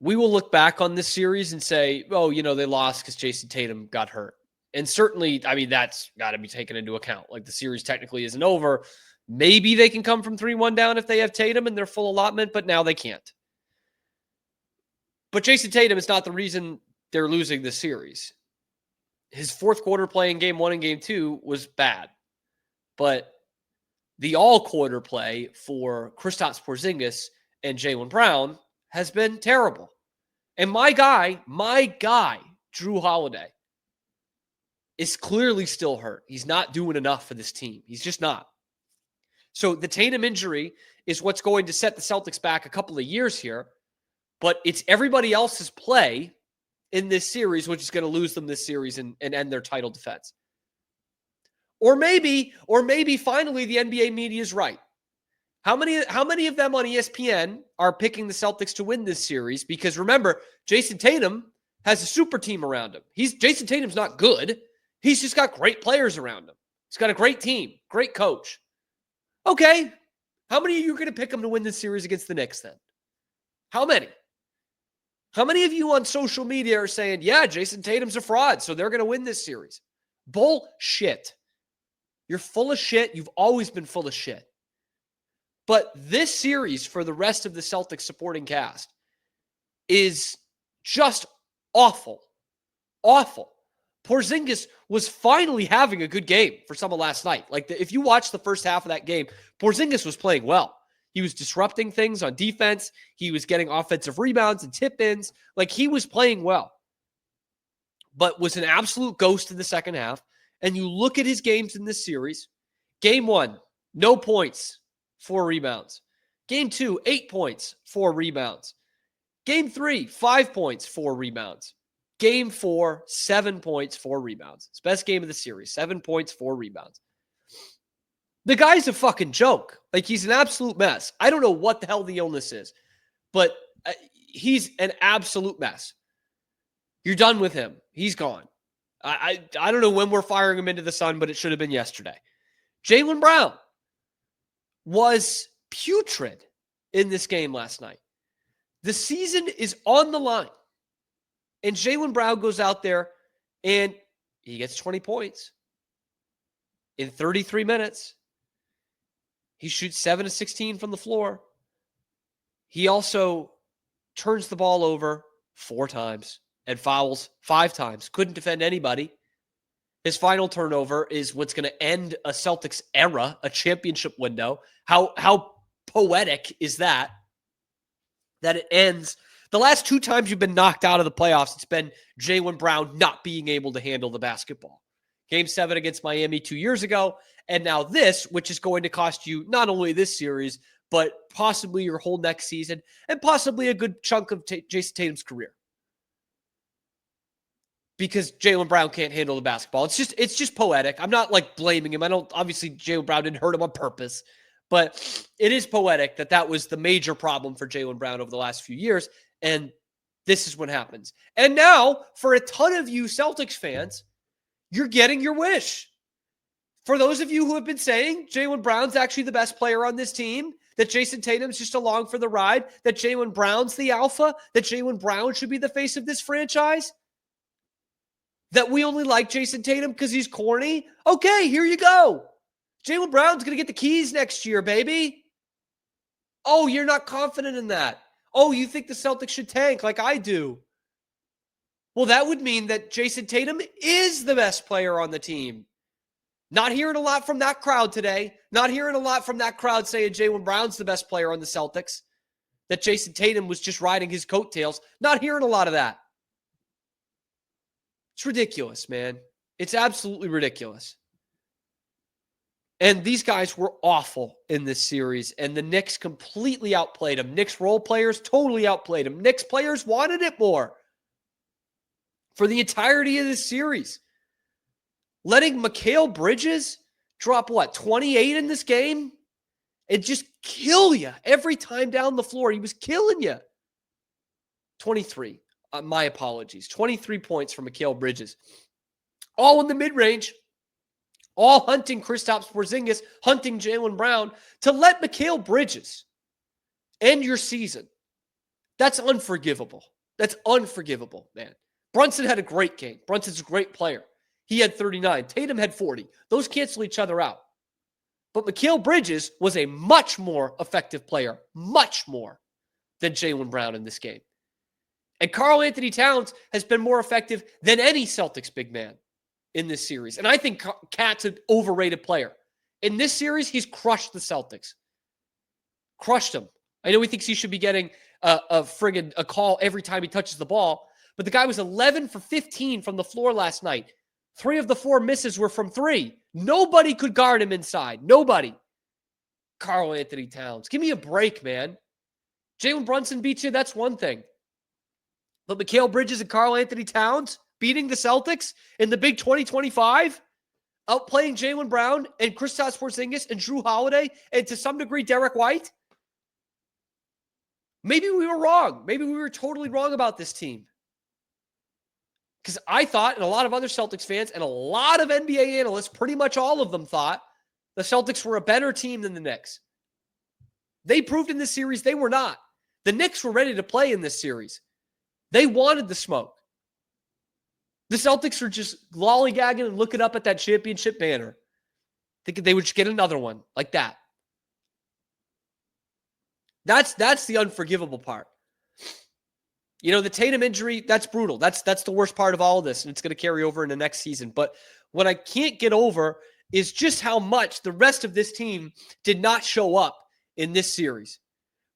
we will look back on this series and say, oh, they lost because Jayson Tatum got hurt. And certainly, I mean, that's got to be taken into account. Like, the series technically isn't over. Maybe they can come from 3-1 down if they have Tatum and their full allotment, but now they can't. But Jayson Tatum is not the reason they're losing this series. His fourth quarter play in game 1 and game 2 was bad. But the all-quarter play for Christops, Porzingis, and Jaylen Brown has been terrible. And my guy, Drew Holiday, is clearly still hurt. He's not doing enough for this team. He's just not. So the Tatum injury is what's going to set the Celtics back a couple of years here. But it's everybody else's play in this series which is going to lose them this series and end their title defense. Or maybe finally the NBA media is right. How many of them on ESPN are picking the Celtics to win this series? Because remember, Jayson Tatum has a super team around him. Jayson Tatum's not good. He's just got great players around him. He's got a great team, great coach. Okay, how many of you are going to pick him to win this series against the Knicks then? How many? How many of you on social media are saying, yeah, Jayson Tatum's a fraud, so they're going to win this series? Bullshit. You're full of shit. You've always been full of shit. But this series for the rest of the Celtics supporting cast is just awful. Awful. Porzingis was finally having a good game for some of last night. Like, if you watch the first half of that game, Porzingis was playing well. He was disrupting things on defense. He was getting offensive rebounds and tip-ins. Like, he was playing well. But was an absolute ghost in the second half. And you look at his games in this series. Game 1, no points, 4 rebounds. Game 2, 8 points, 4 rebounds. Game 3, 5 points, 4 rebounds. Game 4, 7 points, 4 rebounds. It's best game of the series. 7 points, 4 rebounds. The guy's a fucking joke. Like, he's an absolute mess. I don't know what the hell the illness is, but he's an absolute mess. You're done with him. He's gone. I don't know when we're firing him into the sun, but it should have been yesterday. Jaylen Brown was putrid in this game last night. The season is on the line. And Jaylen Brown goes out there and he gets 20 points in 33 minutes. He shoots 7 of 16 from the floor. He also turns the ball over 4 times and fouls 5 times. Couldn't defend anybody. His final turnover is what's going to end a Celtics era, a championship window. How poetic is that? That it ends. The last 2 times you've been knocked out of the playoffs, it's been Jaylen Brown not being able to handle the basketball. Game 7 against Miami 2 years ago, and now this, which is going to cost you not only this series, but possibly your whole next season, and possibly a good chunk of Jayson Tatum's career. Because Jaylen Brown can't handle the basketball. It's just poetic. I'm not like blaming him. Obviously Jaylen Brown didn't hurt him on purpose, but it is poetic that was the major problem for Jaylen Brown over the last few years. And this is what happens. And now, for a ton of you Celtics fans, you're getting your wish. For those of you who have been saying Jaylen Brown's actually the best player on this team, that Jayson Tatum's just along for the ride, that Jaylen Brown's the alpha, that Jaylen Brown should be the face of this franchise, that we only like Jayson Tatum because he's corny, okay, here you go. Jaylen Brown's going to get the keys next year, baby. Oh, you're not confident in that. Oh, you think the Celtics should tank like I do. Well, that would mean that Jayson Tatum is the best player on the team. Not hearing a lot from that crowd today. Not hearing a lot from that crowd saying Jaylen Brown's the best player on the Celtics. That Jayson Tatum was just riding his coattails. Not hearing a lot of that. It's ridiculous, man. It's absolutely ridiculous. And these guys were awful in this series, and the Knicks completely outplayed them. Knicks role players totally outplayed them. Knicks players wanted it more for the entirety of this series. Letting Mikhail Bridges drop, 28 in this game? And just kill you every time down the floor. He was killing you. 23. My apologies. 23 points from Mikhail Bridges. All in the mid-range. All hunting Christops Porzingis, hunting Jaylen Brown, to let Mikhail Bridges end your season That's unforgivable. That's unforgivable, man. Brunson had a great game. Brunson's a great player. He had 39. Tatum had 40. Those cancel each other out. But Mikhail Bridges was a much more effective player, much more than Jaylen Brown in this game. And Karl-Anthony Towns has been more effective than any Celtics big man in this series. And I think Cat's an overrated player. In this series, he's crushed the Celtics. Crushed them. I know he thinks he should be getting a call every time he touches the ball, but the guy was 11 for 15 from the floor last night. 3 of the 4 misses were from 3. Nobody could guard him inside. Nobody. Karl-Anthony Towns. Give me a break, man. Jalen Brunson beats you, that's one thing. But Mikhail Bridges and Karl-Anthony Towns beating the Celtics in the big 2025, outplaying Jaylen Brown and Christops Porzingis and Jrue Holiday and to some degree Derek White. Maybe we were wrong. Maybe we were totally wrong about this team. Because I thought, and a lot of other Celtics fans and a lot of NBA analysts, pretty much all of them thought, the Celtics were a better team than the Knicks. They proved in this series they were not. The Knicks were ready to play in this series. They wanted the smoke. The Celtics were just lollygagging and looking up at that championship banner, thinking they would just get another one like that. That's the unforgivable part. You know, the Tatum injury, that's brutal. That's the worst part of all of this, and it's going to carry over into next season. But what I can't get over is just how much the rest of this team did not show up in this series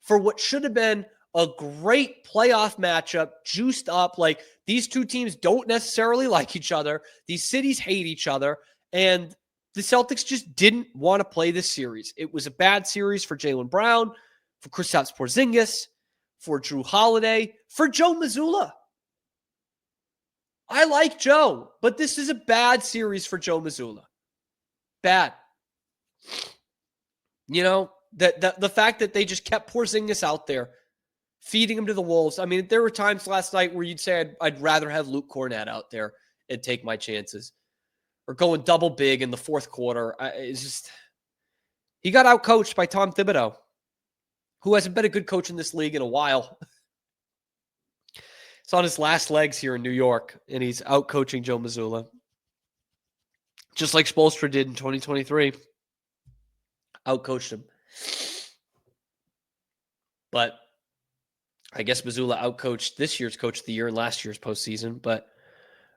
for what should have been a great playoff matchup, juiced up. Like, these two teams don't necessarily like each other. These cities hate each other, and the Celtics just didn't want to play this series. It was a bad series for Jaylen Brown, for Kristaps Porzingis, for Jrue Holiday, for Joe Mazzulla. I like Joe, but this is a bad series for Joe Mazzulla. Bad. You know, the fact that they just kept Porzingis out there, feeding him to the Wolves. I mean, there were times last night where you'd say I'd rather have Luke Cornett out there and take my chances. Or going double big in the fourth quarter. It's just, he got outcoached by Tom Thibodeau, who hasn't been a good coach in this league in a while. It's on his last legs here in New York, and he's outcoaching Joe Mazzulla. Just like Spoelstra did in 2023. Outcoached him. But I guess Mazzulla outcoached this year's Coach of the Year and last year's postseason. But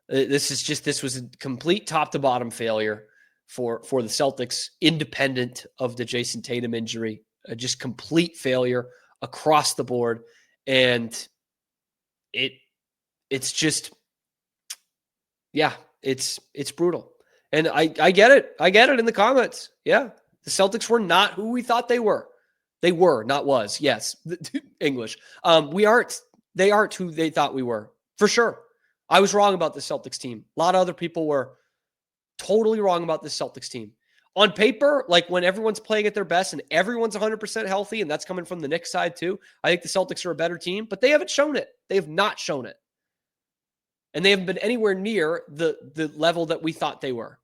this was a complete top-to-bottom failure for the Celtics, independent of the Jayson Tatum injury. Just complete failure across the board. And it's just, yeah, it's brutal. And I get it. I get it in the comments. Yeah. The Celtics were not who we thought they were. They were, not was. Yes. English. They aren't who they thought we were. For sure. I was wrong about the Celtics team. A lot of other people were totally wrong about this Celtics team. On paper, like when everyone's playing at their best and everyone's 100% healthy, and that's coming from the Knicks side too, I think the Celtics are a better team, but they haven't shown it. They have not shown it. And they haven't been anywhere near the level that we thought they were.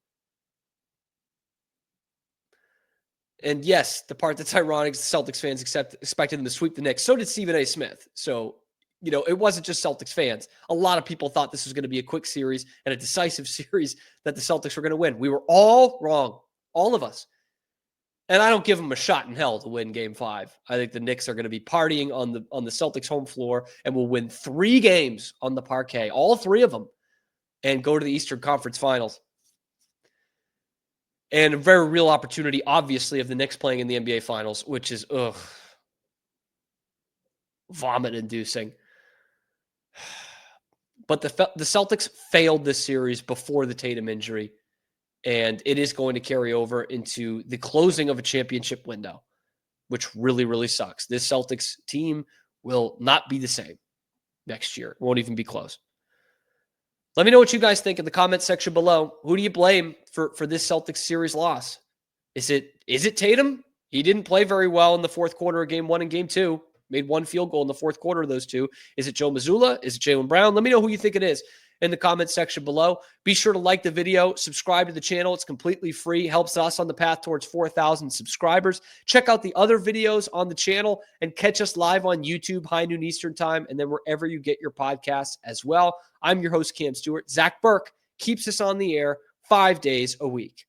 And yes, the part that's ironic is the Celtics fans expected them to sweep the Knicks. So did Stephen A. Smith. So, you know, it wasn't just Celtics fans. A lot of people thought this was going to be a quick series and a decisive series that the Celtics were going to win. We were all wrong. All of us. And I don't give them a shot in hell to win Game 5. I think the Knicks are going to be partying on the Celtics home floor and will win 3 games on the parquet, all 3 of them, and go to the Eastern Conference Finals. And a very real opportunity, obviously, of the Knicks playing in the NBA Finals, which is, vomit-inducing. But the Celtics failed this series before the Tatum injury, and it is going to carry over into the closing of a championship window, which really, really sucks. This Celtics team will not be the same next year. It won't even be close. Let me know what you guys think in the comment section below. Who do you blame for this Celtics series loss? Is it Tatum? He didn't play very well in the fourth quarter of Game 1 and Game 2. Made 1 field goal in the fourth quarter of those 2. Is it Joe Mazzulla? Is it Jaylen Brown? Let me know who you think it is. in the comments section below. Be sure to like the video, subscribe to the channel. It's completely free, helps us on the path towards 4,000 subscribers. Check out the other videos on the channel and catch us live on YouTube, high noon Eastern time, and then wherever you get your podcasts as well. I'm your host, Cam Stuart. Zach Burke keeps us on the air 5 days a week.